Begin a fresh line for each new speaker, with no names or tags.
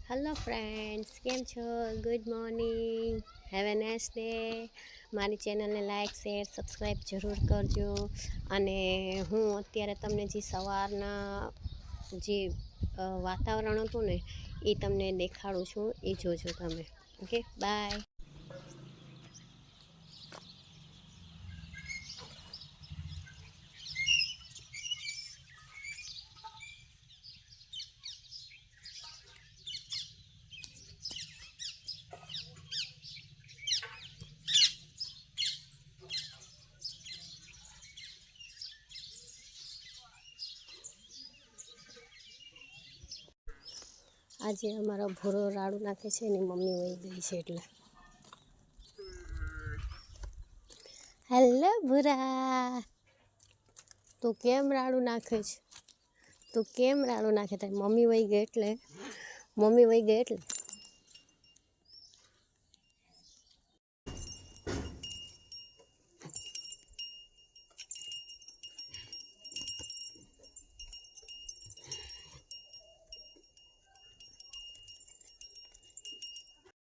Hello friends, કેમ છો? Good morning, have a nice day. મારી ચેનલને લાઇક શેર સબસ્ક્રાઈબ જરૂર કરજો. અને હું અત્યારે તમને જે સવારના જે વાતાવરણ હતું ને એ તમને દેખાડું છું, એ જોજો તમે. Okay, bye. આજે અમારો ભૂરો રાડું નાખે છે ને મમ્મી વહી ગઈ છે એટલે. હેલો ભૂરા, તું કેમ રાડું નાખે છે? તું કેમ રાડું નાખે? તારી મમ્મી વહી ગઈ એટલે